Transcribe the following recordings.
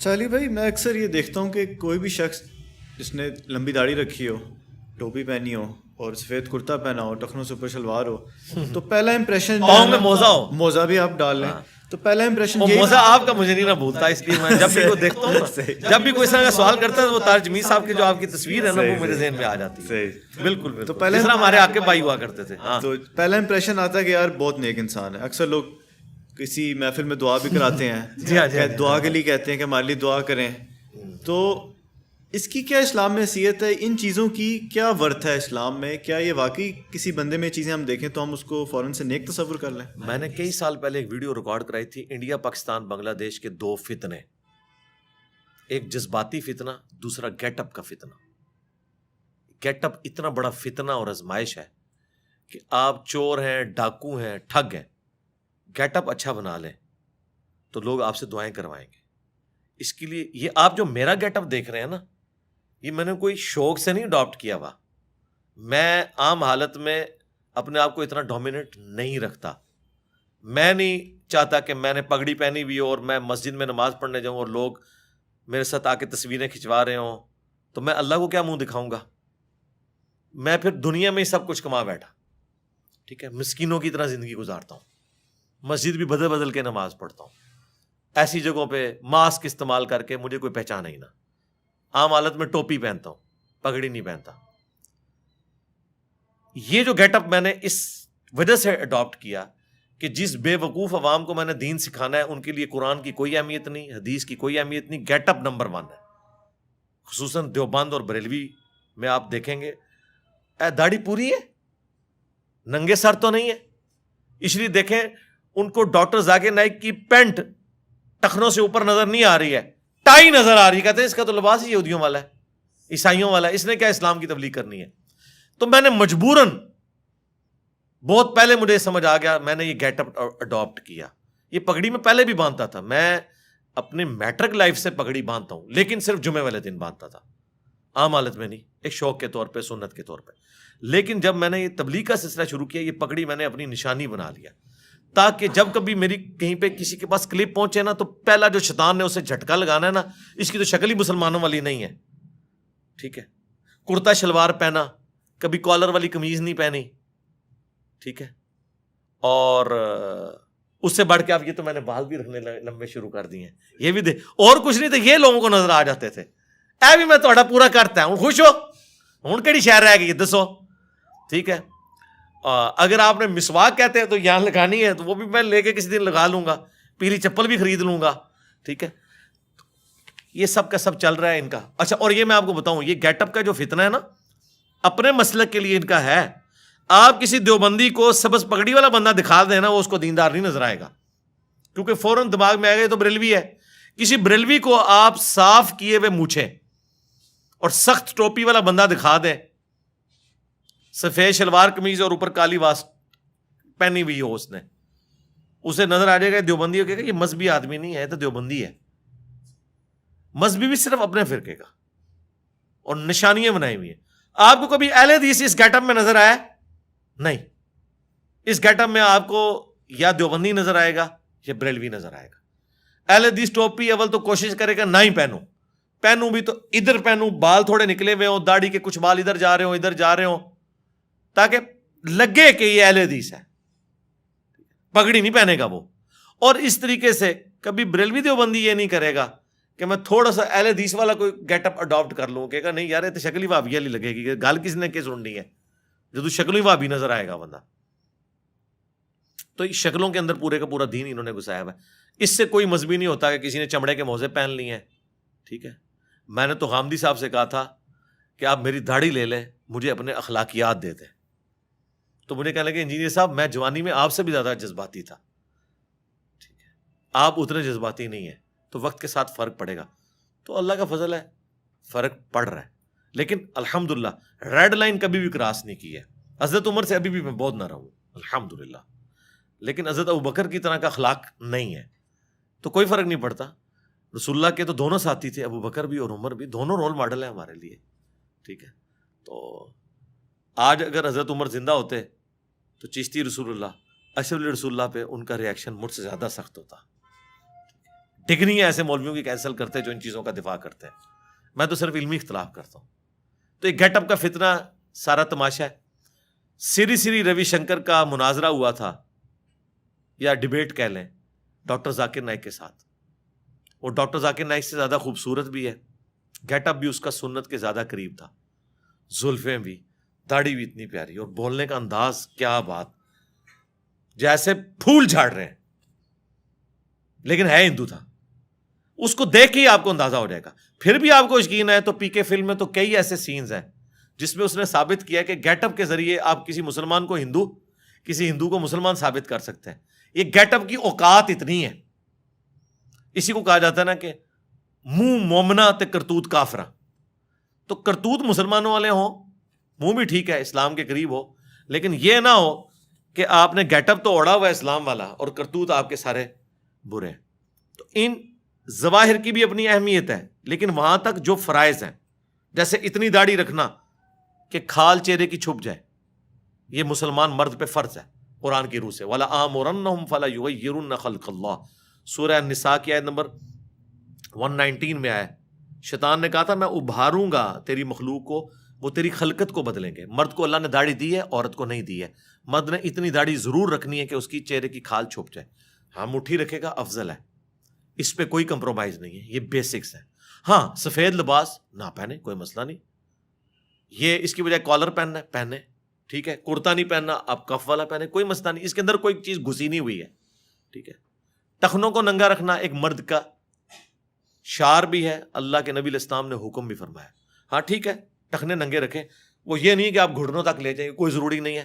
چالی بھائی، میں اکثر یہ دیکھتا ہوں کہ کوئی بھی شخص جس نے لمبی داڑھی رکھی ہو، ٹوپی پہنی ہو اور سفید کرتا پہنا ہو، ٹخنوں سے اوپر شلوار ہو، تو پہلا امپریشن میں موزہ ہو، موزہ بھی آپ ڈال لیں تو پہلا امپریشن موزہ آپ کا مجھے نہیں نہ بھولتا، اس لیے میں جب بھی کو دیکھتا ہوں نا، جب بھی کوئی اس طرح کا سوال کرتا ہے تو وہ طارق جمیل صاحب کی جو آپ کی تصویر ہے نا وہ میرے ذہن میں آ جاتی ہے. بالکل بالکل، تو پہلے ہمارے آقے بھائی ہوا کرتے تھے. تو پہلا امپریشن آتا ہے کہ یار بہت نیک انسان ہے. اکثر لوگ کسی محفل میں دعا بھی کراتے ہیں، دعا کے لیے کہتے ہیں کہ ہمارے لیے دعا کریں. تو اس کی کیا اسلام میں حیثیت ہے؟ ان چیزوں کی کیا ورتھ ہے اسلام میں؟ کیا یہ واقعی کسی بندے میں چیزیں ہم دیکھیں تو ہم اس کو فوراً سے نیک تصور کر لیں؟ میں نے کئی سال پہلے ایک ویڈیو ریکارڈ کرائی تھی، انڈیا پاکستان بنگلہ دیش کے دو فتنے، ایک جذباتی فتنہ، دوسرا گیٹ اپ کا فتنہ. گیٹ اپ اتنا بڑا فتنہ اور آزمائش ہے کہ آپ چور ہیں، ڈاکو ہیں، ٹھگ ہیں، گیٹ اپ اچھا بنا لیں تو لوگ آپ سے دعائیں کروائیں گے. اس کے لیے یہ آپ جو میرا گیٹ اپ دیکھ رہے ہیں نا، یہ میں نے کوئی شوق سے نہیں اڈاپٹ کیا ہوا. میں عام حالت میں اپنے آپ کو اتنا ڈومیننٹ نہیں رکھتا. میں نہیں چاہتا کہ میں نے پگڑی پہنی ہوئی ہو اور میں مسجد میں نماز پڑھنے جاؤں اور لوگ میرے ساتھ آ کے تصویریں کھنچوا رہے ہوں تو میں اللہ کو کیا منہ دکھاؤں گا؟ میں پھر دنیا میں ہی سب کچھ کما بیٹھا، ٹھیک ہے، مسکینوں کی طرح زندگی گزارتا ہوں، مسجد بھی بدل بدل کے نماز پڑھتا ہوں، ایسی جگہوں پہ ماسک استعمال کر کے مجھے کوئی پہچانا ہی نہ. عام حالت میں ٹوپی پہنتا ہوں، پگڑی نہیں پہنتا. یہ جو گیٹ اپ میں نے اس وجہ سے اڈاپٹ کیا کہ جس بے وقوف عوام کو میں نے دین سکھانا ہے ان کے لیے قرآن کی کوئی اہمیت نہیں، حدیث کی کوئی اہمیت نہیں. گیٹ اپ نمبر 1 ہے. خصوصاً دیوبند اور بریلوی میں آپ دیکھیں گے داڑھی پوری ہے، ننگے سر تو نہیں ہے. اس لیے دیکھیں ان کو ڈاکٹر ذاکر نائک کی پینٹ ٹخنوں سے اوپر نظر نہیں آ رہی ہے، ٹائی نظر آ رہی ہے. کہتے ہیں اس کا تو لباس ہی یہودیوں والا ہے، عیسائیوں والا ہے، اس نے کیا اسلام کی تبلیغ کرنی ہے؟ تو میں نے مجبوراً، بہت پہلے مجھے سمجھ آ گیا، میں نے یہ گیٹ اپ اڈاپٹ کیا. یہ پگڑی میں پہلے بھی باندھتا تھا، میں اپنے میٹرک لائف سے پگڑی باندھتا ہوں، لیکن صرف جمعے والے دن باندھتا تھا، عام حالت میں نہیں، ایک شوق کے طور پہ، سنت کے طور پہ. لیکن جب میں نے یہ تبلیغ کا سلسلہ شروع کیا، یہ پگڑی میں نے اپنی نشانی بنا لیا تاکہ جب کبھی میری کہیں پہ کسی کے پاس کلپ پہنچے نا تو پہلا جو شیطان نے اسے جھٹکا لگانا ہے نا، اس کی تو شکل ہی مسلمانوں والی نہیں ہے، ٹھیک ہے. کرتا شلوار پہنا، کبھی کالر والی قمیض نہیں پہنی، ٹھیک ہے. اور اس سے بڑھ کے اب یہ تو میں نے بال بھی رکھنے لمبے شروع کر دیے ہیں، یہ بھی دے، اور کچھ نہیں تو یہ لوگوں کو نظر آ جاتے تھے. اے بھی میں تھوڑا پورا کرتا ہوں، خوش ہو ہوں کہڑی شہر رہ گئی دسو، ٹھیک ہے. اگر آپ نے مسواک کہتے ہیں تو یہاں لگانی ہے تو وہ بھی میں لے کے کسی دن لگا لوں گا، پیلی چپل بھی خرید لوں گا، ٹھیک ہے. یہ سب کا سب چل رہا ہے ان کا. اچھا، اور یہ میں آپ کو بتاؤں، یہ گیٹ اپ کا جو فتنہ ہے نا، اپنے مسلک کے لیے ان کا ہے. آپ کسی دیوبندی کو سبز پگڑی والا بندہ دکھا دینا، وہ اس کو دیندار نہیں نظر آئے گا، کیونکہ فوراً دماغ میں آئے گا تو بریلوی ہے. کسی بریلوی کو آپ صاف کیے ہوئے مونچھیں اور سخت ٹوپی والا بندہ دکھا دیں، سفید شلوار قمیض اور اوپر کالی واسٹ پہنی ہوئی ہو، اس نے، اسے نظر آ جائے گا دیوبندی ہو، کہے گا یہ مذہبی آدمی نہیں ہے، تو دیوبندی ہے. مذہبی بھی صرف اپنے فرقے کا، اور نشانیاں بنائی ہوئی ہیں. آپ کو کبھی اہل حدیث اس گیٹ اپ میں نظر آیا؟ نہیں. اس گیٹ اپ میں آپ کو یا دیوبندی نظر آئے گا یا بریلوی نظر آئے گا. اہل حدیث ٹوپی اول تو کوشش کرے گا نہ ہی پہنوں بھی تو ادھر پہنوں، بال تھوڑے نکلے ہوئے ہوں، داڑھی کے کچھ بال ادھر جا رہے ہوں، ادھر جا رہے ہوں، تاکہ لگے کہ یہ اہل حدیث ہے. پگڑی نہیں پہنے گا وہ. اور اس طریقے سے کبھی بریلوی دیوبندی یہ نہیں کرے گا کہ میں تھوڑا سا اہل حدیث والا کوئی گیٹ اپ اڈاپٹ کر لوں، کہے گا نہیں یار یہ تو شکل ہی وہابی والی لگے گی، گال کس نے کس سننی ہے، جو شکل ہی وہابی نظر آئے گا بندہ. تو شکلوں کے اندر پورے کا پورا دین انہوں نے گھسایا ہوا ہے. اس سے کوئی مذہبی نہیں ہوتا کہ کسی نے چمڑے کے موزے پہن لیے ہیں، ٹھیک ہے. میں نے تو غامدی صاحب سے کہا تھا کہ آپ میری داڑھی لے لیں، مجھے اپنے اخلاقیات دے دیں. تو مجھے کہنے لگے انجینئر صاحب میں جوانی میں آپ سے بھی زیادہ جذباتی تھا، ٹھیک ہے، آپ اتنے جذباتی نہیں ہیں، تو وقت کے ساتھ فرق پڑے گا. تو اللہ کا فضل ہے، فرق پڑ رہا ہے. لیکن الحمدللہ ریڈ لائن کبھی بھی کراس نہیں کی ہے. حضرت عمر سے ابھی بھی میں بہت نہ رہوں الحمدللہ، لیکن حضرت ابوبکر کی طرح کا اخلاق نہیں ہے، تو کوئی فرق نہیں پڑتا. رسول اللہ کے تو دونوں ساتھی تھے، ابوبکر بھی اور عمر بھی، دونوں رول ماڈل ہیں ہمارے لیے، ٹھیک ہے. تو آج اگر حضرت عمر زندہ ہوتے تو چشتی رسول اللہ، اشرف علی رسول اللہ پہ ان کا ریاکشن مجھ سے زیادہ سخت ہوتا. ڈگری ایسے مولویوں کی کینسل کرتے جو ان چیزوں کا دفاع کرتے ہیں. میں تو صرف علمی اختلاف کرتا ہوں. تو ایک گیٹ اپ کا فتنہ سارا تماشا ہے. سری روی شنکر کا مناظرہ ہوا تھا یا ڈیبیٹ کہہ لیں ڈاکٹر ذاکر نائک کے ساتھ. وہ ڈاکٹر ذاکر نائک سے زیادہ خوبصورت بھی ہے, گیٹ اپ بھی اس کا سنت کے زیادہ قریب تھا, زلفیں بھی, داڑھی بھی اتنی پیاری, اور بولنے کا انداز کیا بات, جیسے پھول جھاڑ رہے ہیں, لیکن ہے ہندو تھا. اس کو دیکھ کے ہی آپ کو اندازہ ہو جائے گا. پھر بھی آپ کو یقین ہے تو پی کے فلم میں تو کئی ایسے سینز ہیں جس میں اس نے ثابت کیا کہ گیٹ اپ کے ذریعے آپ کسی مسلمان کو ہندو, کسی ہندو کو مسلمان ثابت کر سکتے ہیں. یہ گیٹ اپ کی اوقات اتنی ہے. اسی کو کہا جاتا ہے نا کہ منہ مومنا تے کرتوت کافرا. تو کرتوت مسلمانوں والے ہوں, منہ بھی ٹھیک ہے اسلام کے قریب ہو, لیکن یہ نہ ہو کہ آپ نے گیٹ اپ تو اوڑا ہوا ہے اسلام والا اور کرتوت آپ کے سارے برے ہیں. تو ان ظواہر کی بھی اپنی اہمیت ہے, لیکن وہاں تک جو فرائض ہیں, جیسے اتنی داڑھی رکھنا کہ کھال چہرے کی چھپ جائے, یہ مسلمان مرد پہ فرض ہے قرآن کی روح سے. وَلَا آمُرَنَّهُمْ فَلَا يُغَيِّرُنَّ خَلْقَ اللَّهِ, سورہ النساء کی آیت نمبر 119 میں آیا. شیطان نے کہا تھا میں ابھاروں گا تیری مخلوق کو, وہ تیری خلقت کو بدلیں گے. مرد کو اللہ نے داڑھی دی ہے, عورت کو نہیں دی ہے. مرد نے اتنی داڑھی ضرور رکھنی ہے کہ اس کی چہرے کی کھال چھپ جائے. ہاں مٹھی رکھے گا افضل ہے, اس پہ کوئی کمپرومائز نہیں ہے, یہ بیسکس ہے. ہاں سفید لباس نہ پہنے کوئی مسئلہ نہیں, یہ اس کی بجائے کالر پہننا ہے پہنے, ٹھیک ہے. کرتا نہیں پہننا آپ کف والا پہنے, کوئی مسئلہ نہیں, اس کے اندر کوئی چیز گھسی نہیں ہوئی ہے, ٹھیک ہے. ٹخنوں کو ننگا رکھنا ایک مرد کا شعار بھی ہے, اللہ کے نبی علیہ السلام نے حکم بھی فرمایا. ہاں ٹھیک ہے ٹخنے ننگے رکھیں, وہ یہ نہیں کہ آپ گھٹنوں تک لے جائیں, کوئی ضروری نہیں ہے,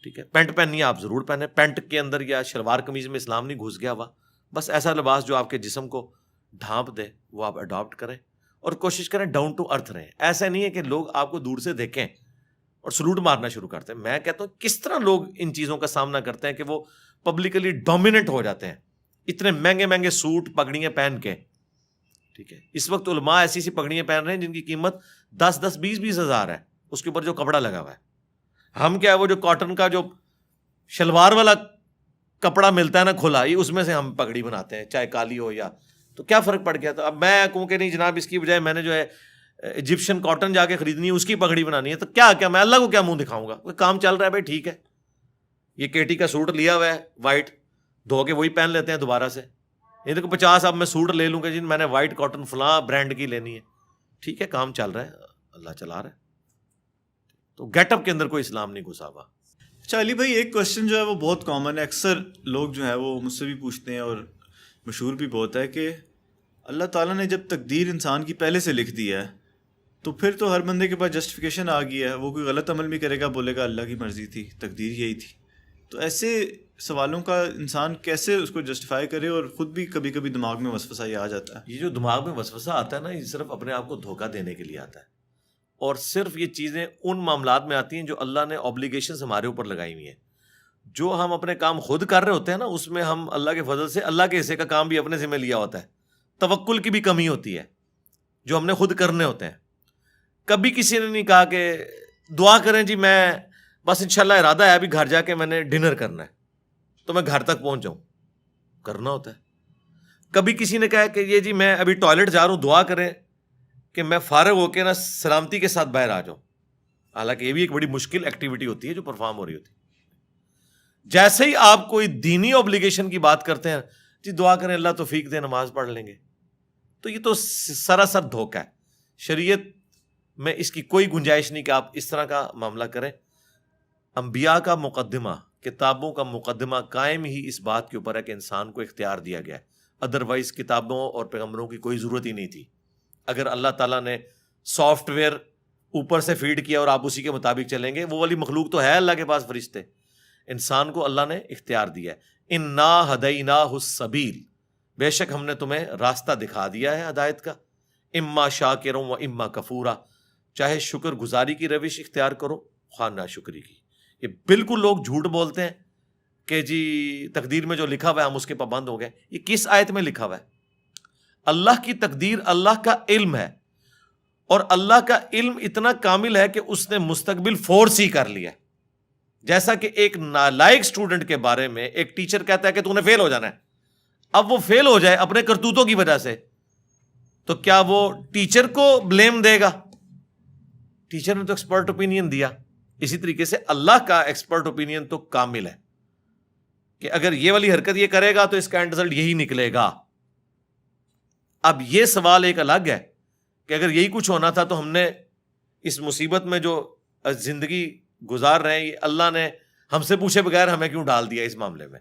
ٹھیک ہے. پینٹ پہننی ہے آپ ضرور پہنیں, پینٹ کے اندر یا شلوار قمیض میں اسلام نہیں گھس گیا ہوا. بس ایسا لباس جو آپ کے جسم کو ڈھانپ دے وہ آپ اڈاپٹ کریں, اور کوشش کریں ڈاؤن ٹو ارتھ رہیں. ایسا نہیں ہے کہ لوگ آپ کو دور سے دیکھیں اور سلوٹ مارنا شروع کرتے ہیں. میں کہتا ہوں کس طرح لوگ ان چیزوں کا سامنا کرتے ہیں کہ وہ پبلکلی ڈومیننٹ ہو جاتے ہیں, اتنے مہنگے مہنگے سوٹ پگڑیاں پہن کے, ٹھیک ہے. اس وقت علماء ایسی سی پگڑیاں پہن رہے ہیں جن کی قیمت 10-10 20-20 ہزار ہے, اس کے اوپر جو کپڑا لگا ہوا ہے. ہم کیا ہے وہ جو کاٹن کا جو شلوار والا کپڑا ملتا ہے نا کھلا, یہ اس میں سے ہم پگڑی بناتے ہیں, چاہے کالی ہو یا, تو کیا فرق پڑ گیا. تو اب میں کہوں کہ نہیں جناب اس کی بجائے میں نے جو ہے ایجپشن کاٹن جا کے خریدنی ہے, اس کی پگڑی بنانی ہے, تو کیا میں اللہ کو کیا منہ دکھاؤں گا. کام چل رہا ہے بھائی, ٹھیک ہے. یہ کیٹی کا سوٹ لیا ہوا ہے وائٹ, دھو کے وہی پہن لیتے ہیں دوبارہ سے. یہ دیکھو 50 اب میں سوٹ لے لوں گا جی, میں نے وائٹ کاٹن فلاں برانڈ کی لینی ہے, ٹھیک ہے. کام چل رہا ہے, اللہ چلا رہا ہے. تو گیٹ اپ کے اندر کوئی اسلام نہیں گھسا ہوا. اچھا علی بھائی, ایک کوشچن جو ہے وہ بہت کامن ہے, اکثر لوگ جو ہے وہ مجھ سے بھی پوچھتے ہیں اور مشہور بھی بہت ہے, کہ اللہ تعالیٰ نے جب تقدیر انسان کی پہلے سے لکھ دی ہے تو پھر تو ہر بندے کے پاس جسٹیفیکیشن آ گئی ہے, وہ کوئی غلط عمل بھی کرے گا بولے گا اللہ کی مرضی تھی, تقدیر یہی تھی. تو ایسے سوالوں کا انسان کیسے اس کو جسٹیفائی کرے, اور خود بھی کبھی کبھی دماغ میں وسوسہ یہ آ جاتا ہے. یہ جو دماغ میں وسوسہ آتا ہے نا, یہ صرف اپنے آپ کو دھوکہ دینے کے لیے آتا ہے, اور صرف یہ چیزیں ان معاملات میں آتی ہیں جو اللہ نے اوبلیگیشنز ہمارے اوپر لگائی ہوئی ہیں. جو ہم اپنے کام خود کر رہے ہوتے ہیں نا, اس میں ہم اللہ کے فضل سے اللہ کے حصے کا کام بھی اپنے ذمہ لیا ہوتا ہے. توکل کی بھی کمی ہوتی ہے جو ہم نے خود کرنے ہوتے ہیں. کبھی کسی نے نہیں کہا کہ دعا کریں جی, میں بس انشاءاللہ ارادہ ہے ابھی گھر جا کے میں نے ڈنر کرنا ہے تو میں گھر تک پہنچ جاؤں, کرنا ہوتا ہے. کبھی کسی نے کہا کہ یہ جی میں ابھی ٹوائلٹ جا رہا ہوں, دعا کریں کہ میں فارغ ہو کے نا سلامتی کے ساتھ باہر آ جاؤں. حالانکہ یہ بھی ایک بڑی مشکل ایکٹیویٹی ہوتی ہے جو پرفارم ہو رہی ہوتی ہے. جیسے ہی آپ کوئی دینی اوبلیگیشن کی بات کرتے ہیں, جی دعا کریں اللہ توفیق دے نماز پڑھ لیں گے, تو یہ تو سراسر دھوکہ ہے. شریعت میں اس کی کوئی گنجائش نہیں کہ آپ اس طرح کا معاملہ کریں. انبیاء کا مقدمہ, کتابوں کا مقدمہ قائم ہی اس بات کے اوپر ہے کہ انسان کو اختیار دیا گیا ہے. ادروائز کتابوں اور پیغمبروں کی کوئی ضرورت ہی نہیں تھی. اگر اللہ تعالیٰ نے سافٹ ویئر اوپر سے فیڈ کیا اور آپ اسی کے مطابق چلیں گے, وہ والی مخلوق تو ہے اللہ کے پاس فرشتے. انسان کو اللہ نے اختیار دیا ہے. انا ہدیناہ السبیل, بے شک ہم نے تمہیں راستہ دکھا دیا ہے ہدایت کا. اما شاکرا و اما کفورا, چاہے شکر گزاری کی روش اختیار کرو خواہ ناشکری کی. یہ بالکل لوگ جھوٹ بولتے ہیں کہ جی تقدیر میں جو لکھا ہوا ہے ہم اس کے پابند ہو گئے. یہ کس آیت میں لکھا ہوا ہے؟ اللہ کی تقدیر اللہ کا علم ہے, اور اللہ کا علم اتنا کامل ہے کہ اس نے مستقبل فورس ہی کر لیا. جیسا کہ ایک نالائق اسٹوڈنٹ کے بارے میں ایک ٹیچر کہتا ہے کہ تو نے فیل ہو جانا ہے, اب وہ فیل ہو جائے اپنے کرتوتوں کی وجہ سے تو کیا وہ ٹیچر کو بلیم دے گا؟ ٹیچر نے تو ایکسپرٹ اوپینین دیا. اسی طریقے سے اللہ کا ایکسپرٹ اوپینین تو کامل ہے کہ اگر یہ والی حرکت یہ کرے گا تو اس کا اینڈ رزلٹ یہی نکلے گا. اب یہ سوال ایک الگ ہے کہ اگر یہی کچھ ہونا تھا تو ہم نے اس مصیبت میں جو زندگی گزار رہے ہیں یہ اللہ نے ہم سے پوچھے بغیر ہمیں کیوں ڈال دیا اس معاملے میں؟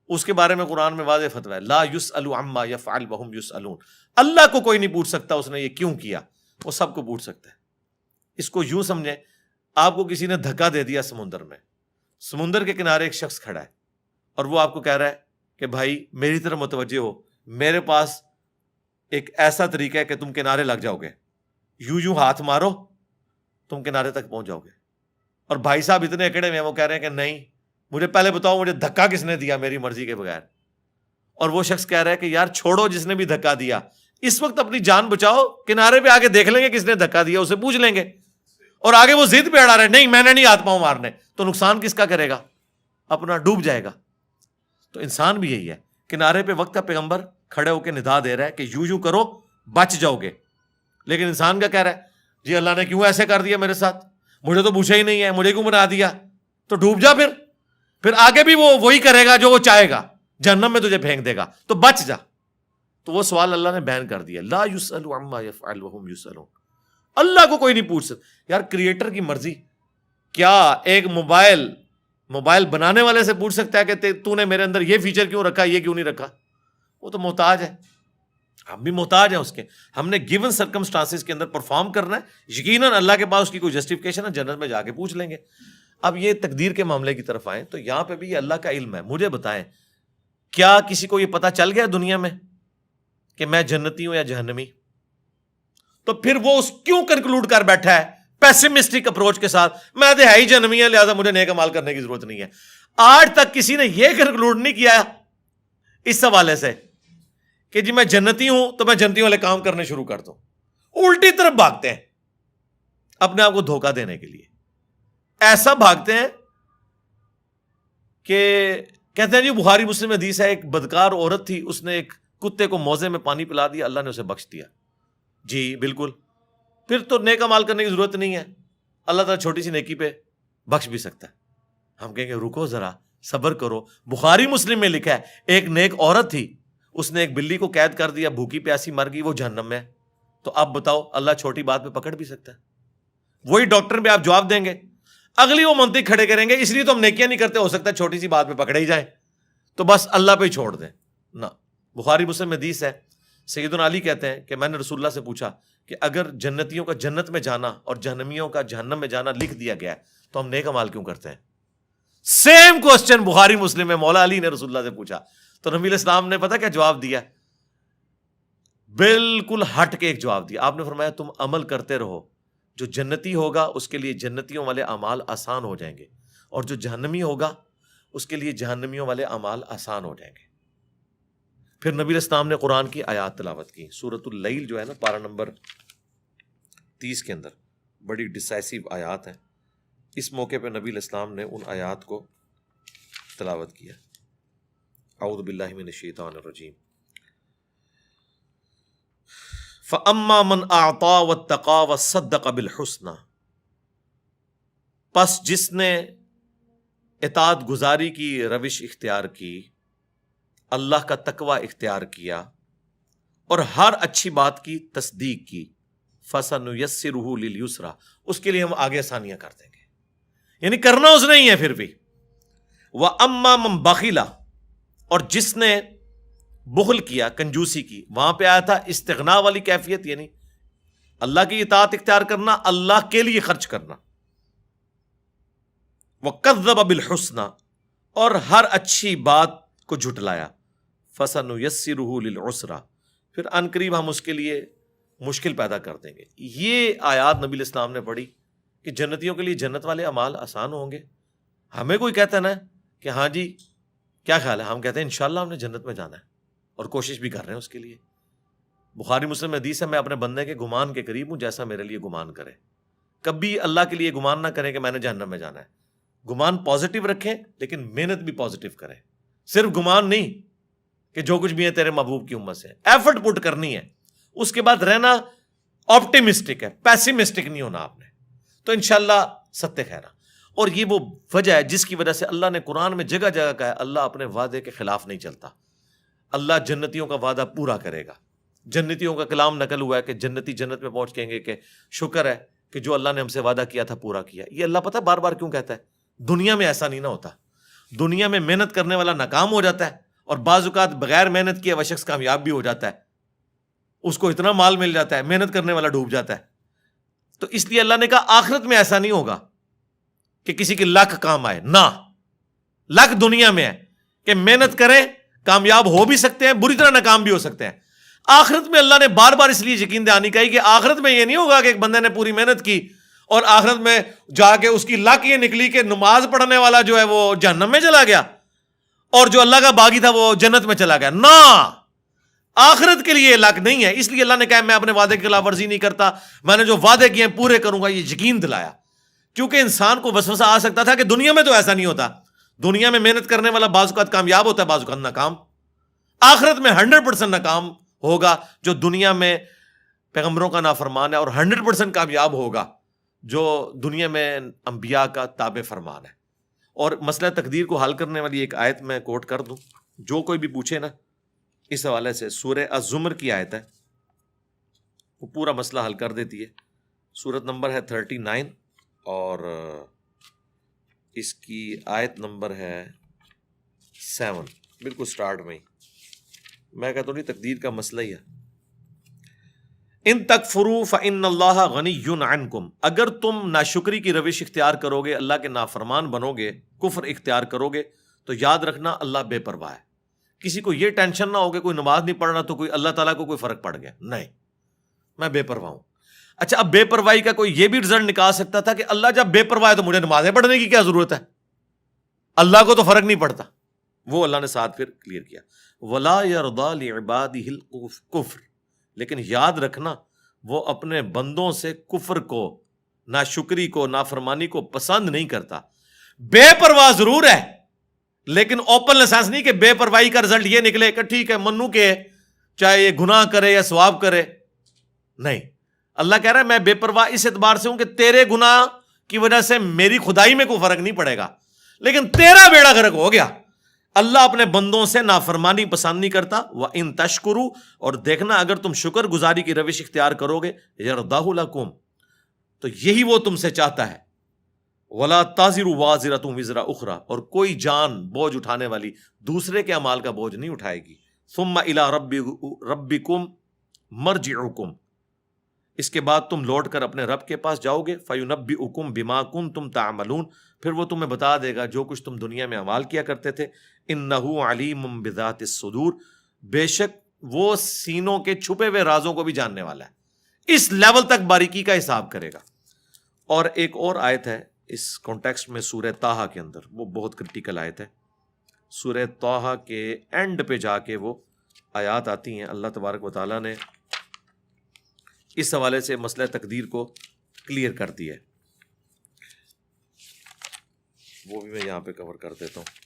اس کے بارے میں قرآن میں واضح فتویٰ ہے، لا یسأل عما یفعل وہم یسألون. اللہ کو کوئی نہیں پوچھ سکتا اس نے یہ کیوں کیا، وہ سب کو پوچھ سکتا ہے. اس کو یوں سمجھیں، آپ کو کسی نے دھکا دے دیا سمندر میں، سمندر کے کنارے ایک شخص کھڑا ہے اور وہ آپ کو کہہ رہا ہے کہ بھائی میری طرف متوجہ ہو، میرے پاس ایک ایسا طریقہ ہے کہ تم کنارے لگ جاؤ گے، یوں ہاتھ مارو تم کنارے تک پہنچ جاؤ گے. اور بھائی صاحب اتنے اکڑے میں وہ کہہ رہے ہیں کہ نہیں، مجھے پہلے بتاؤ مجھے دھکا کس نے دیا میری مرضی کے بغیر. اور وہ شخص کہہ رہا ہے کہ یار چھوڑو جس نے بھی دھکا دیا، اس وقت اپنی جان بچاؤ، کنارے پہ آگے دیکھ لیں گے کس نے دھکا دیا، اسے پوچھ لیں گے. اور آگے وہ ضد پہ اڑا رہے نہیں میں نے نہیں ہاتھ پاؤں مارنے، تو نقصان کس کا کرے گا؟ اپنا، ڈوب جائے گا. تو انسان بھی یہی ہے، کنارے پہ وقت کا پیغمبر کھڑے ہو کے ندا دے رہا ہے کہ یوں کرو بچ جاؤ گے، لیکن انسان کا کہہ رہا ہے جی اللہ نے کیوں ایسے کر دیا میرے ساتھ، مجھے تو پوچھا ہی نہیں ہے، مجھے کیوں بنا دیا؟ تو ڈوب جا، پھر آگے بھی وہ وہی کرے گا جو وہ چاہے گا، جہنم میں تجھے پھینک دے گا، تو بچ جا. تو وہ سوال اللہ نے بیان کر دیا، لا یسأل عما یفعل وہم یسألون. اللہ کو کوئی نہیں پوچھ سکتا. یار کریٹر کی مرضی، کیا ایک موبائل بنانے والے سے پوچھ سکتا ہے کہ تو نے میرے اندر یہ فیچر کیوں رکھا، یہ کیوں نہیں رکھا؟ وہ تو محتاج ہے، ہم بھی محتاج ہیں اس کے. ہم نے گیون سرکمسٹانسز کے اندر پرفارم کرنا ہے، یقیناً اللہ کے پاس اس کی کوئی جسٹیفیکیشن ہے، جنت میں جا کے پوچھ لیں گے. اب یہ تقدیر کے معاملے کی طرف آئیں تو یہاں پہ بھی یہ اللہ کا علم ہے. مجھے بتائیں کیا کسی کو یہ پتا چل گیا دنیا میں کہ میں جنتی ہوں یا جہنمی؟ تو پھر وہ اس کیوں کنکلوڈ کر بیٹھا ہے پیسمسٹک اپروچ کے ساتھ، میں تو ہے ہی جہنمی ہے لہٰذا مجھے نیک عمل کرنے کی ضرورت نہیں ہے. آج تک کسی نے یہ کنکلوڈ نہیں کیا اس حوالے سے کہ جی میں جنتی ہوں تو میں جنتی والے کام کرنے شروع کر دوں. الٹی طرف بھاگتے ہیں اپنے آپ کو دھوکہ دینے کے لیے. ایسا بھاگتے ہیں کہ کہتے ہیں جی بخاری مسلم حدیث ہے، ایک بدکار عورت تھی، اس نے ایک کتے کو موزے میں پانی پلا دیا، اللہ نے اسے بخش دیا. جی بالکل، پھر تو نیک عمل کرنے کی ضرورت نہیں ہے، اللہ تعالیٰ چھوٹی سی نیکی پہ بخش بھی سکتا ہے. ہم کہیں گے رکو ذرا، صبر کرو. بخاری مسلم میں لکھا ہے ایک نیک عورت تھی، اس نے ایک بلی کو قید کر دیا، بھوکی پیاسی مر گئی، وہ جہنم میں ہے. تو اب بتاؤ اللہ چھوٹی بات پہ پکڑ بھی سکتا ہے؟ وہی ڈاکٹر پہ آپ جواب دیں گے، اگلی وہ منطق کھڑے کریں گے اس لیے تو ہم نیکیاں نہیں کرتے، ہو سکتا ہے چھوٹی سی بات پہ پکڑے ہی جائیں، تو بس اللہ پہ ہی چھوڑ دیں. نہ، بخاری مسلم حدیث ہے، سیدنا علی کہتے ہیں کہ میں نے رسول اللہ سے پوچھا کہ اگر جنتیوں کا جنت میں جانا اور جہنمیوں کا جہنم میں جانا لکھ دیا گیا ہے تو ہم نیک اعمال کیوں کرتے ہیں؟ سیم کوسچن بخاری مسلم میں مولا علی نے رسول اللہ سے پوچھا، تو نبی علیہ السلام نے پتہ کیا جواب دیا؟ بالکل ہٹ کے ایک جواب دیا. آپ نے فرمایا تم عمل کرتے رہو، جو جنتی ہوگا اس کے لیے جنتیوں والے اعمال آسان ہو جائیں گے، اور جو جہنمی ہوگا اس کے لیے جہنمیوں والے اعمال آسان ہو جائیں گے. پھر نبی علیہ السلام نے قرآن کی آیات تلاوت کی، سورۃ اللیل جو ہے نا پارہ نمبر 30 کے اندر بڑی ڈسائسیو آیات ہیں. اس موقع پہ نبی علیہ السلام نے ان آیات کو تلاوت کیا. اعوذ باللہ من الشیطان الرجیم. فَأَمَّا مَنْ أَعْطَى وَاتَّقَى وَصَدَّقَ بِالْحُسْنَى، پس جس نے اطاعت گزاری کی روش اختیار کی، اللہ کا تقوی اختیار کیا اور ہر اچھی بات کی تصدیق کی، فَسَنُيَسِّرُهُ لِلْيُسْرَى، اس کے لیے ہم آگے آسانیاں کر دیں گے. یعنی کرنا اس نے ہی ہے پھر بھی. وَأَمَّا مَنْ بَخِلَ، اور جس نے بخل کیا، کنجوسی کی، وہاں پہ آیا تھا استغنا والی کیفیت، یعنی اللہ کی اطاعت اختیار کرنا، اللہ کے لیے خرچ کرنا. وَكَذَّبَ بِالْحُسْنَى، اور ہر اچھی بات کو جھٹلایا. فَسَنُيَسِّرُهُ لِلْعُسْرَى، پھر ان قریب ہم اس کے لیے مشکل پیدا کر دیں گے. یہ آیات نبی علیہ السلام نے پڑھی کہ جنتیوں کے لیے جنت والے اعمال آسان ہوں گے. ہمیں کوئی کہتا ہے نا کہ ہاں جی کیا خیال ہے، ہم کہتے ہیں انشاءاللہ ہم نے جنت میں جانا ہے اور کوشش بھی کر رہے ہیں اس کے لیے. بخاری مسلم حدیث ہے میں اپنے بندے کے گمان کے قریب ہوں جیسا میرے لیے گمان کرے. کبھی اللہ کے لیے گمان نہ کریں کہ میں نے جہنم میں جانا ہے. گمان پازیٹیو رکھیں لیکن محنت بھی پازیٹیو کریں. صرف گمان نہیں، کہ جو کچھ بھی ہے تیرے محبوب کی امت سے، ایفرٹ پٹ کرنی ہے، اس کے بعد رہنا آپٹیمسٹک ہے، پیسیمسٹک نہیں ہونا آپ نے، تو انشاءاللہ ستہ خیرہ۔ اور یہ وہ وجہ ہے جس کی وجہ سے اللہ نے قرآن میں جگہ جگہ کہا ہے اللہ اپنے وعدے کے خلاف نہیں چلتا، اللہ جنتیوں کا وعدہ پورا کرے گا۔ جنتیوں کا کلام نقل ہوا ہے کہ جنتی جنت میں پہنچ کہیں گے کہ شکر ہے کہ جو اللہ نے ہم سے وعدہ کیا تھا پورا کیا۔ یہ اللہ پتہ بار بار کیوں کہتا ہے؟ دنیا میں ایسا نہیں نہ ہوتا، دنیا میں محنت کرنے والا ناکام ہو جاتا ہے، اور بعض اوقات بغیر محنت کیے وہ شخص کامیاب بھی ہو جاتا ہے، اس کو اتنا مال مل جاتا ہے، محنت کرنے والا ڈوب جاتا ہے۔ تو اس لیے اللہ نے کہا آخرت میں ایسا نہیں ہوگا کہ کسی کے لاکھ کام آئے، نہ، لاکھ دنیا میں ہے کہ محنت کریں کامیاب ہو بھی سکتے ہیں، بری طرح ناکام بھی ہو سکتے ہیں۔ آخرت میں اللہ نے بار بار اس لیے یقین دہانی کہی کہ آخرت میں یہ نہیں ہوگا کہ ایک بندے نے پوری محنت کی اور آخرت میں جا کے اس کی لاکھ یہ نکلی کہ نماز پڑھنے والا جو ہے وہ جہنم میں چلا گیا اور جو اللہ کا باغی تھا وہ جنت میں چلا گیا۔ نہ، آخرت کے لیے لاکھ نہیں ہے۔ اس لیے اللہ نے کہا میں اپنے وعدے کی خلاف ورزی نہیں کرتا، میں نے جو وعدے کیے ہیں پورے کروں گا، یہ یقین دلایا۔ کیونکہ انسان کو وسوسہ آ سکتا تھا کہ دنیا میں تو ایسا نہیں ہوتا، دنیا میں محنت کرنے والا بعض اوقات کامیاب ہوتا ہے، بعض اوقات ناکام۔ آخرت میں 100% ناکام ہوگا جو دنیا میں پیغمبروں کا نافرمان ہے، اور 100% کامیاب ہوگا جو دنیا میں انبیاء کا تابع فرمان ہے۔ اور مسئلہ تقدیر کو حل کرنے والی ایک آیت میں کوٹ کر دوں، جو کوئی بھی پوچھے نا اس حوالے سے، سورہ الزمر کی آیت ہے، وہ پورا مسئلہ حل کر دیتی ہے۔ سورت نمبر ہے 39 اور اس کی آیت نمبر ہے 7، بالکل سٹارٹ میں ہی۔ میں کہتا ہوں تقدیر کا مسئلہ ہی ہے۔ ان تکفروا فإن اللہ غنی عنکم، اگر تم ناشکری کی روش اختیار کرو گے، اللہ کے نافرمان بنو گے، کفر اختیار کرو گے، تو یاد رکھنا اللہ بے پرواہ ہے۔ کسی کو یہ ٹینشن نہ ہو کہ کوئی نماز نہیں پڑھ رہا تو کوئی اللہ تعالیٰ کو کوئی فرق پڑ گیا، نہیں، میں بے پرواہ ہوں۔ اچھا، اب بے پرواہی کا کوئی یہ بھی رزلٹ نکال سکتا تھا کہ اللہ جب بے پرواہ ہے تو مجھے نمازیں پڑھنے کی کیا ضرورت ہے، اللہ کو تو فرق نہیں پڑتا۔ وہ اللہ نے ساتھ پھر کلیئر کیا، وَلَا يَرْضَى لِعِبَادِهِ الْكُفْرَ، لیکن یاد رکھنا وہ اپنے بندوں سے کفر کو، ناشکری کو، نافرمانی کو پسند نہیں کرتا۔ بے پرواہ ضرور ہے، لیکن اوپن لائسنس نہیں کہ بے پرواہی کا رزلٹ یہ نکلے کہ ٹھیک ہے منو کے چاہے یہ گناہ کرے یا ثواب کرے، نہیں۔ اللہ کہہ رہا ہے میں بے پرواہ اس اعتبار سے ہوں کہ تیرے گناہ کی وجہ سے میری خدائی میں کوئی فرق نہیں پڑے گا، لیکن تیرا بیڑا غرق ہو گیا۔ اللہ اپنے بندوں سے نافرمانی پسند نہیں کرتا۔ وَإِن تَشْكُرُوا، اور دیکھنا اگر تم شکر گزاری کی روش اختیار کرو گے، يَرْضَهُ لَكُمْ، تو یہی وہ تم سے چاہتا ہے۔ وَلَا تَزِرُ وَازِرَةٌ وِزْرَ أُخْرَى، اور کوئی جان بوجھ اٹھانے والی دوسرے کے اعمال کا بوجھ نہیں اٹھائے گی۔ ثُمَّ إِلَىٰ رَبِّكُمْ مَرْجِعُكُمْ، اس کے بعد تم لوٹ کر اپنے رب کے پاس جاؤ گے۔ فَيُنَبِّئُكُمْ بِمَا كُنتُمْ تَعْمَلُونَ، پھر وہ تمہیں بتا دے گا جو کچھ تم دنیا میں اعمال کیا کرتے تھے۔ إِنَّهُ عَلِيمٌ بِذَاتِ الصُّدُورِ، بے شک وہ سینوں کے چھپے ہوئے رازوں کو بھی جاننے والا ہے، اس لیول تک باریکی کا حساب کرے گا۔ اور ایک اور آیت ہے اس کانٹیکسٹ میں سورہ طٰہٰ کے اندر، وہ بہت کرٹیکل آیت ہے۔ سورہ طٰہٰ کے اینڈ پہ جا کے وہ آیات آتی ہیں، اللہ تبارک و تعالیٰ نے اس حوالے سے مسئلہ تقدیر کو کلیئر کر دیا ہے، وہ بھی میں یہاں پہ کور کر دیتا ہوں۔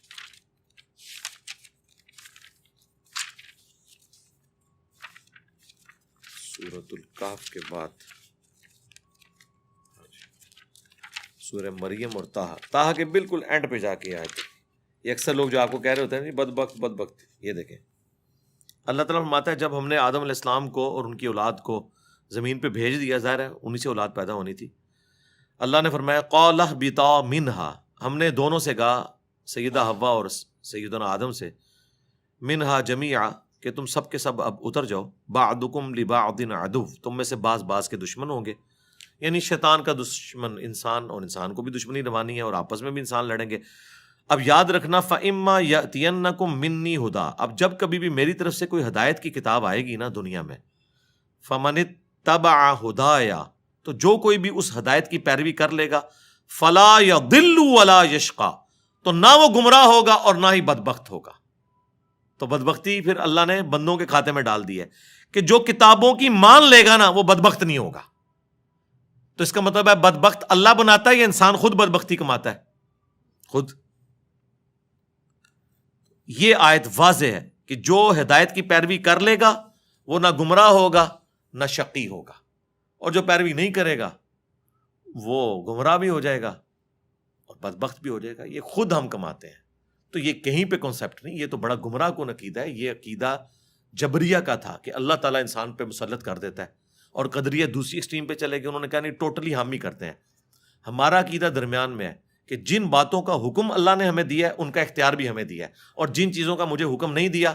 سورۃ الکہف کے بعد سورہ مریم اور طٰہٰ کے بالکل اینڈ پہ جا کے آئے تھے۔ یہ اکثر لوگ جو آپ کو کہہ رہے ہوتے ہیں بدبخت، یہ دیکھیں اللہ تعالیٰ فرماتا ہے جب ہم نے آدم علیہ السلام کو اور ان کی اولاد کو زمین پہ بھیج دیا، ظاہر ہے انہی سے اولاد پیدا ہونی تھی، اللہ نے فرمایا قَالَ اهْبِطَا مِنْهَا، ہم نے دونوں سے کہا، سیدہ حوا اور سیدنا آدم سے، مِنْهَا جَمِيعًا، کہ تم سب کے سب اب اتر جاؤ، بَعْضُكُمْ لِبَعْضٍ عَدُوٌّ، تم میں سے بعض کے دشمن ہوں گے، یعنی شیطان کا دشمن انسان، اور انسان کو بھی دشمنی روانی ہے اور آپس میں بھی انسان لڑیں گے۔ اب یاد رکھنا فَإِمَّا يَأْتِيَنَّكُم مِّنِّي ہُدًى، اب جب کبھی بھی میری طرف سے کوئی ہدایت کی کتاب آئے گی نا دنیا میں، فَمَنِ اتَّبَعَ هُدَايَ، تو جو کوئی بھی اس ہدایت کی پیروی کر لے گا، فَلَا يَضِلُّ وَلَا يَشْقَى، تو نہ وہ گمراہ ہوگا اور نہ ہی بدبخت ہوگا۔ تو بدبختی پھر اللہ نے بندوں کے کھاتے میں ڈال دی ہے کہ جو کتابوں کی مان لے گا نا وہ بدبخت نہیں ہوگا۔ تو اس کا مطلب ہے بدبخت اللہ بناتا ہے یا انسان خود بدبختی کماتا ہے؟ خود۔ یہ آیت واضح ہے کہ جو ہدایت کی پیروی کر لے گا وہ نہ گمراہ ہوگا نہ شقی ہوگا، اور جو پیروی نہیں کرے گا وہ گمراہ بھی ہو جائے گا اور بدبخت بھی ہو جائے گا۔ یہ خود ہم کماتے ہیں، تو یہ کہیں پہ کنسیپٹ نہیں، یہ تو بڑا گمراہ کن عقیدہ ہے۔ یہ عقیدہ جبریہ کا تھا کہ اللہ تعالیٰ انسان پہ مسلط کر دیتا ہے، اور قدریہ دوسری ایکسٹریم پہ چلے گئے، انہوں نے کہا نہیں ٹوٹلی ہم ہی کرتے ہیں۔ ہمارا عقیدہ درمیان میں ہے کہ جن باتوں کا حکم اللہ نے ہمیں دیا ہے ان کا اختیار بھی ہمیں دیا ہے، اور جن چیزوں کا مجھے حکم نہیں دیا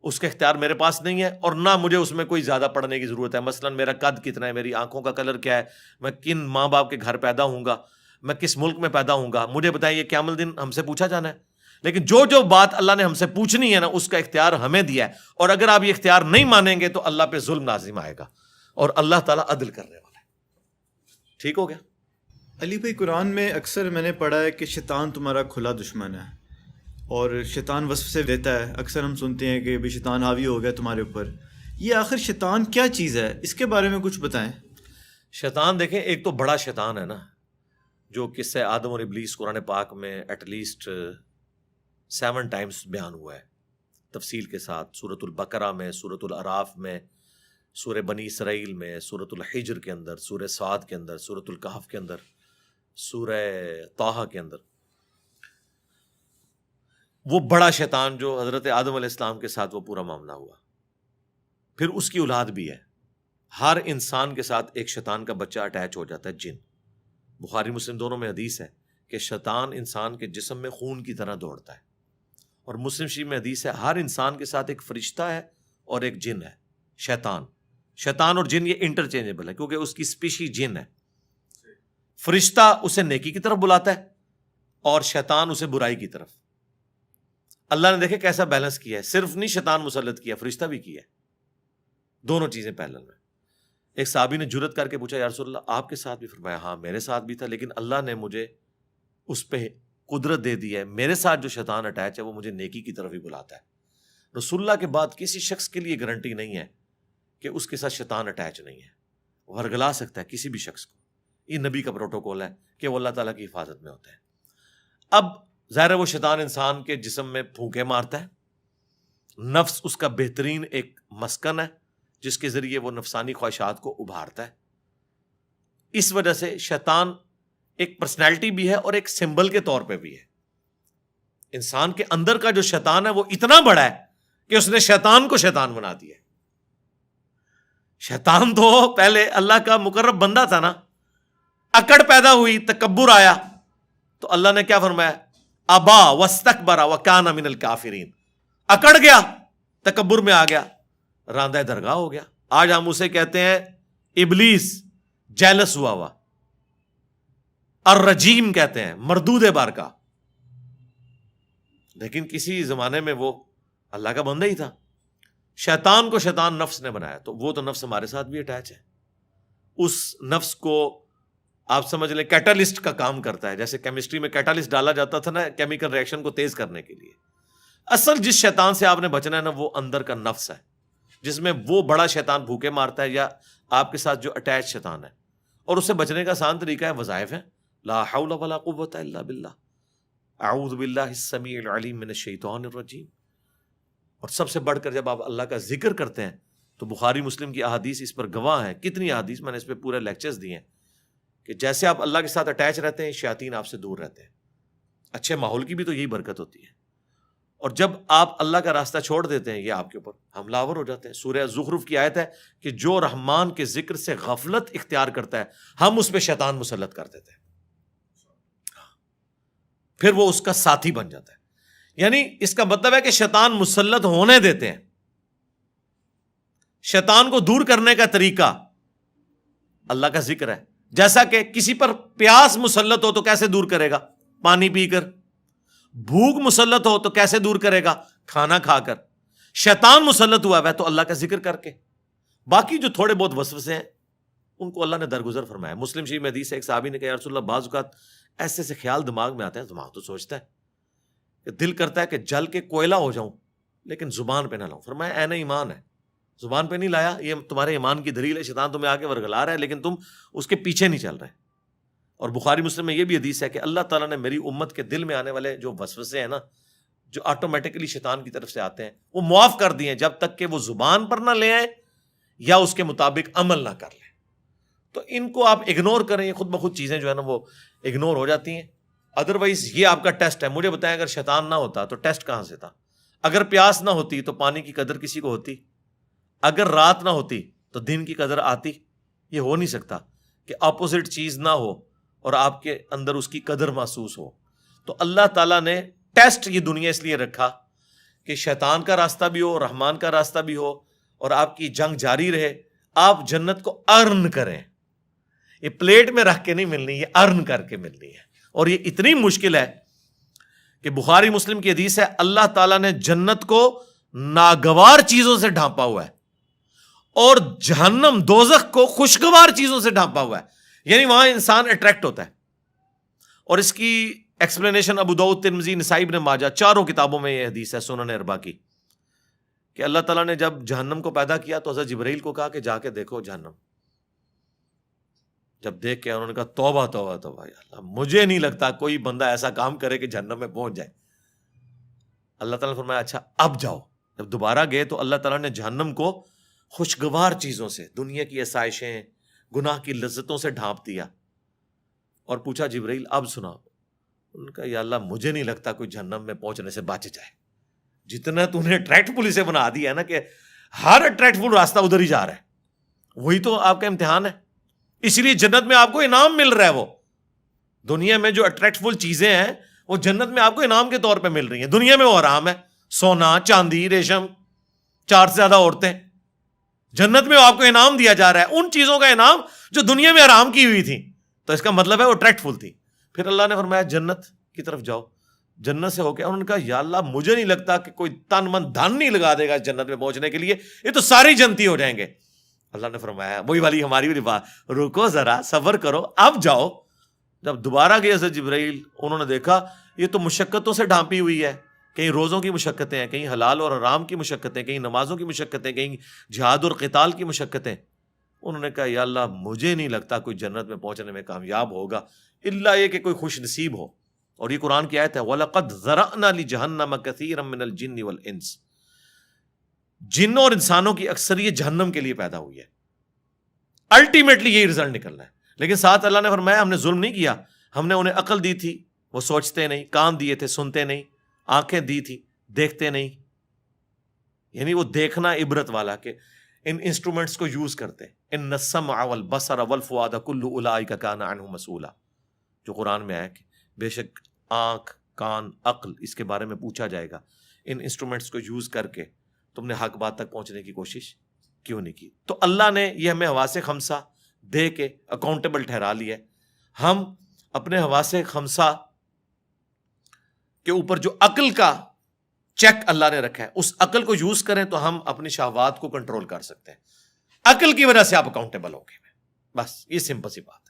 اس کا اختیار میرے پاس نہیں ہے، اور نہ مجھے اس میں کوئی زیادہ پڑھنے کی ضرورت ہے۔ مثلا میرا قد کتنا ہے، میری آنکھوں کا کلر کیا ہے، میں کن ماں باپ کے گھر پیدا ہوں گا، میں کس ملک میں پیدا ہوں گا، مجھے بتائیں، یہ قیامت الدین ہم سے پوچھا جانا ہے۔ لیکن جو بات اللہ نے ہم سے پوچھنی ہے نا، اس کا اختیار ہمیں دیا ہے، اور اگر آپ یہ اختیار نہیں مانیں گے تو اللہ پہ ظلم لازم آئے گا، اور اللہ تعالیٰ عدل کرنے والا ہے۔ ٹھیک ہو گیا؟ علی بھائی، قرآن میں اکثر میں نے پڑھا ہے کہ شیطان تمہارا کھلا دشمن ہے، اور شیطان وصف سے دیتا ہے، اکثر ہم سنتے ہیں کہ بھی شیطان حاوی ہو گیا تمہارے اوپر۔ یہ آخر شیطان کیا چیز ہے، اس کے بارے میں کچھ بتائیں۔ شیطان دیکھیں، ایک تو بڑا شیطان ہے نا، جو قصہ آدم اور ابلیس قرآن پاک میں ایٹ لیسٹ 7 ٹائمز بیان ہوا ہے تفصیل کے ساتھ، سورۃ البقرہ میں، سورۃ الاعراف میں، سورہ بنی اسرائیل میں، سورۃ الحجر کے اندر، سورہ صاد کے اندر، سورۃ الکہف کے اندر، سورہ طٰہٰ کے اندر۔ وہ بڑا شیطان جو حضرت آدم علیہ السلام کے ساتھ وہ پورا معاملہ ہوا، پھر اس کی اولاد بھی ہے۔ ہر انسان کے ساتھ ایک شیطان کا بچہ اٹیچ ہو جاتا ہے، جن۔ بخاری مسلم دونوں میں حدیث ہے کہ شیطان انسان کے جسم میں خون کی طرح دوڑتا ہے، اور مسلم شریف میں حدیث ہے ہر انسان کے ساتھ ایک فرشتہ ہے اور ایک جن ہے۔ شیطان اور جن یہ انٹرچینجبل ہے، کیونکہ اس کی اسپیشی جن ہے۔ فرشتہ اسے نیکی کی طرف بلاتا ہے اور شیطان اسے برائی کی طرف۔ اللہ نے دیکھے کیسا بیلنس کیا ہے، صرف نہیں شیطان مسلط کیا، فرشتہ بھی کیا ہے، دونوں چیزیں پیرلل میں۔ ایک صحابی نے جرت کر کے پوچھا، یا رسول اللہ آپ کے ساتھ بھی؟ فرمایا ہاں میرے ساتھ بھی تھا، لیکن اللہ نے مجھے اس پہ قدرت دے دی ہے، میرے ساتھ جو شیطان اٹیچ ہے وہ مجھے نیکی کی طرف ہی بلاتا ہے۔ رسول اللہ کے بعد کسی شخص کے لیے گارنٹی نہیں ہے کہ اس کے ساتھ شیطان اٹیچ نہیں ہے، وہ ہرگلا سکتا ہے کسی بھی شخص کو۔ یہ نبی کا پروٹوکول ہے کہ وہ اللہ تعالیٰ کی حفاظت میں ہوتے ہیں۔ اب ظاہر ہے وہ شیطان انسان کے جسم میں پھونکے مارتا ہے، نفس اس کا بہترین ایک مسکن ہے جس کے ذریعے وہ نفسانی خواہشات کو ابھارتا ہے۔ اس وجہ سے شیطان ایک پرسنالٹی بھی ہے اور ایک سمبل کے طور پہ بھی ہے۔ انسان کے اندر کا جو شیطان ہے وہ اتنا بڑا ہے کہ اس نے شیطان کو شیطان بنا دیا ہے۔ شیطان تو پہلے اللہ کا مقرب بندہ تھا نا، اکڑ پیدا ہوئی، تکبر آیا، تو اللہ نے کیا فرمایا؟ ابا واستکبر وکان من الکافرین۔ اکڑ گیا، تکبر میں آ گیا، راندہ درگاہ ہو گیا۔ آج ہم اسے کہتے ہیں ابلیس، جیلس ہوا، الرجیم کہتے ہیں، مردود بارکا۔ لیکن کسی زمانے میں وہ اللہ کا بندہ ہی تھا۔ شیطان کو شیطان نفس نے بنایا، تو وہ تو نفس ہمارے ساتھ بھی اٹیچ ہے۔ اس نفس کو آپ سمجھ لیں کیٹالسٹ کا کام کرتا ہے، جیسے کیمسٹری میں کیٹالسٹ ڈالا جاتا تھا نا کیمیکل ریئیکشن کو تیز کرنے کے لیے۔ اصل جس شیطان سے آپ نے بچنا ہے نا وہ اندر کا نفس ہے، جس میں وہ بڑا شیطان بھوکے مارتا ہے، یا آپ کے ساتھ جو اٹیچ شیطان ہے۔ اور اس سے بچنے کا آسان طریقہ ہے وظائف ہے، لا حول ولا قوت الا باللہ، اعوذ باللہ السمیع العلیم من الشیطان الرجیم۔ اور سب سے بڑھ کر جب آپ اللہ کا ذکر کرتے ہیں تو بخاری مسلم کی احادیث اس پر گواہ ہیں، کتنی احادیث، میں نے اس پہ پورے لیکچرز دیے ہیں کہ جیسے آپ اللہ کے ساتھ اٹیچ رہتے ہیں شیاطین آپ سے دور رہتے ہیں۔ اچھے ماحول کی بھی تو یہی برکت ہوتی ہے، اور جب آپ اللہ کا راستہ چھوڑ دیتے ہیں یہ آپ کے اوپر حملہ آور ہو جاتے ہیں۔ سورہ زخرف کی آیت ہے کہ جو رحمان کے ذکر سے غفلت اختیار کرتا ہے ہم اس پہ شیطان مسلط کر دیتے ہیں، پھر وہ اس کا ساتھی بن جاتا ہے۔ یعنی اس کا مطلب ہے کہ شیطان مسلط ہونے دیتے ہیں۔ شیطان کو دور کرنے کا طریقہ اللہ کا ذکر ہے۔ جیسا کہ کسی پر پیاس مسلط ہو تو کیسے دور کرے گا؟ پانی پی کر۔ بھوک مسلط ہو تو کیسے دور کرے گا؟ کھانا کھا کر۔ شیطان مسلط ہوا ہے تو اللہ کا ذکر کر کے۔ باقی جو تھوڑے بہت وسوسے ہیں ان کو اللہ نے درگزر فرمایا۔ مسلم شریف میں حدیث ہے، ایک صحابی نے کہا یا رسول اللہ بعض اوقات ایسے سے خیال دماغ میں آتے ہیں، دماغ تو سوچتا ہے کہ دل کرتا ہے کہ جل کے کوئلہ ہو جاؤں لیکن زبان پہ نہ لاؤں۔ فرمایا عین ایمان ہے، زبان پہ نہیں لایا، یہ تمہارے ایمان کی دلیل ہے، شیطان تمہیں آگے ورگلا رہا ہے لیکن تم اس کے پیچھے نہیں چل رہے۔ اور بخاری مسلم میں یہ بھی حدیث ہے کہ اللہ تعالیٰ نے میری امت کے دل میں آنے والے جو وسوسے ہیں نا، جو آٹومیٹکلی شیطان کی طرف سے آتے ہیں وہ معاف کر دیے جب تک کہ وہ زبان پر نہ لے آئے یا اس کے مطابق عمل نہ کر لیں. تو ان کو آپ اگنور کریں, یہ خود بخود چیزیں جو ہے نا وہ اگنور ہو جاتی ہیں. ادروائز یہ آپ کا ٹیسٹ ہے. مجھے بتائیں اگر شیطان نہ ہوتا تو ٹیسٹ کہاں سے تھا؟ اگر پیاس نہ ہوتی تو پانی کی قدر کسی کو ہوتی؟ اگر رات نہ ہوتی تو دن کی قدر آتی؟ یہ ہو نہیں سکتا کہ اپوزٹ چیز نہ ہو اور آپ کے اندر اس کی قدر محسوس ہو. تو اللہ تعالیٰ نے ٹیسٹ یہ دنیا اس لیے رکھا کہ شیطان کا راستہ بھی ہو, رحمان کا راستہ بھی ہو, اور آپ کی جنگ جاری رہے. آپ جنت کو ارن کریں. یہ پلیٹ میں رکھ کے نہیں ملنی, یہ ارن کر کے ملنی ہے. اور یہ اتنی مشکل ہے کہ بخاری مسلم کی حدیث ہے, اللہ تعالیٰ نے جنت کو ناگوار چیزوں سے ڈھانپا ہوا ہے اور جہنم دوزخ کو خوشگوار چیزوں سے ڈھانپا ہوا ہے. یعنی وہاں انسان اٹریکٹ ہوتا ہے. اور اس کی ایکسپلینیشن ابو داؤد, ترمذی, نسائی, ابن ماجہ چاروں کتابوں میں یہ حدیث ہے سنن اربعہ کی, کہ اللہ تعالیٰ نے جب جہنم کو پیدا کیا تو حضرت جبرائیل کو کہا کہ جا کے دیکھو جہنم. جب دیکھ کے انہوں نے کہا توبہ توبہ توبہ یا اللہ, مجھے نہیں لگتا کوئی بندہ ایسا کام کرے کہ جہنم میں پہنچ جائے. اللہ تعالیٰ نے فرمایا اچھا اب جاؤ. جب دوبارہ گئے تو اللہ تعالیٰ نے جہنم کو خوشگوار چیزوں سے, دنیا کی آسائشیں, گناہ کی لذتوں سے ڈھانپ دیا. اور پوچھا جبرائیل اب سناؤ. ان کا یا اللہ مجھے نہیں لگتا کوئی جہنم میں پہنچنے سے بچ جائے. جتنا تو نے اٹریکٹفل اسے بنا دیا ہے نا کہ ہر اٹریکٹفل راستہ ادھر ہی جا رہا ہے, وہی تو آپ کا امتحان ہے. اس لیے جنت میں آپ کو انعام مل رہا ہے. وہ دنیا میں جو اٹریکٹفل چیزیں ہیں وہ جنت میں آپ کو انعام کے طور پہ مل رہی ہیں. دنیا میں وہ حرام ہے, سونا, چاندی, ریشم, 4 سے زیادہ عورتیں. جنت میں آپ کو انعام دیا جا رہا ہے, ان چیزوں کا انعام جو دنیا میں حرام کی ہوئی تھی. تو اس کا مطلب ہے وہ اٹریکٹفل تھی. پھر اللہ نے فرمایا جنت کی طرف جاؤ. جنت سے ہو کے انہوں نے کہا یا اللہ مجھے نہیں لگتا کہ کوئی تن من دھن نہیں لگا دے گا جنت میں پہنچنے کے لیے, یہ تو ساری جنتی ہو جائیں گے. اللہ نے فرمایا وہی والی ہماری بھی بات, رکو ذرا صبر کرو اب جاؤ. جب دوبارہ گئے حضرت جبرائیل, انہوں نے دیکھا یہ تو مشقتوں سے ڈھانپی ہوئی ہے. کہیں روزوں کی مشقتیں ہیں, کہیں حلال اور حرام کی مشقتیں, کہیں نمازوں کی مشقتیں, کہیں جہاد اور قتال کی مشقتیں. انہوں نے کہا یا اللہ مجھے نہیں لگتا کوئی جنت میں پہنچنے میں کامیاب ہوگا الا یہ کہ کوئی خوش نصیب ہو. اور یہ قرآن کی آیت ہے وَلَقَدْ ذَرَأْنَا لِجَهَنَّمَ كَثِيرًا مِّنَ الْجِنِّ وَالْإِنسِ. جنوں اور انسانوں کی اکثریت جہنم کے لیے پیدا ہوئی ہے. الٹیمیٹلی یہی رزلٹ نکلنا ہے. لیکن ساتھ اللہ نے فرمایا ہم نے ظلم نہیں کیا, ہم نے انہیں عقل دی تھی وہ سوچتے نہیں, کان دیے تھے سنتے نہیں, آنکھیں دی تھی دیکھتے نہیں. یعنی وہ دیکھنا عبرت والا کہ ان انسٹرومنٹس کو یوز کرتے. ان السمع والبصر والفؤاد کل اولئک کان عنہ مسئولا, جو قرآن میں آیا کہ بے شک آنکھ, کان, عقل اس کے بارے میں پوچھا جائے گا. ان انسٹرومنٹس کو یوز کر کے تم نے حق بات تک پہنچنے کی کوشش کیوں نہیں کی؟ تو اللہ نے یہ ہمیں حواس خمسہ دے کے اکاؤنٹیبل ٹھہرا لیا ہے. ہم اپنے حواس خمسہ کے اوپر جو عقل کا چیک اللہ نے رکھا ہے اس عقل کو یوز کریں تو ہم اپنی شہوات کو کنٹرول کر سکتے ہیں. عقل کی وجہ سے آپ اکاؤنٹیبل ہو گئے. بس یہ سمپل سی بات.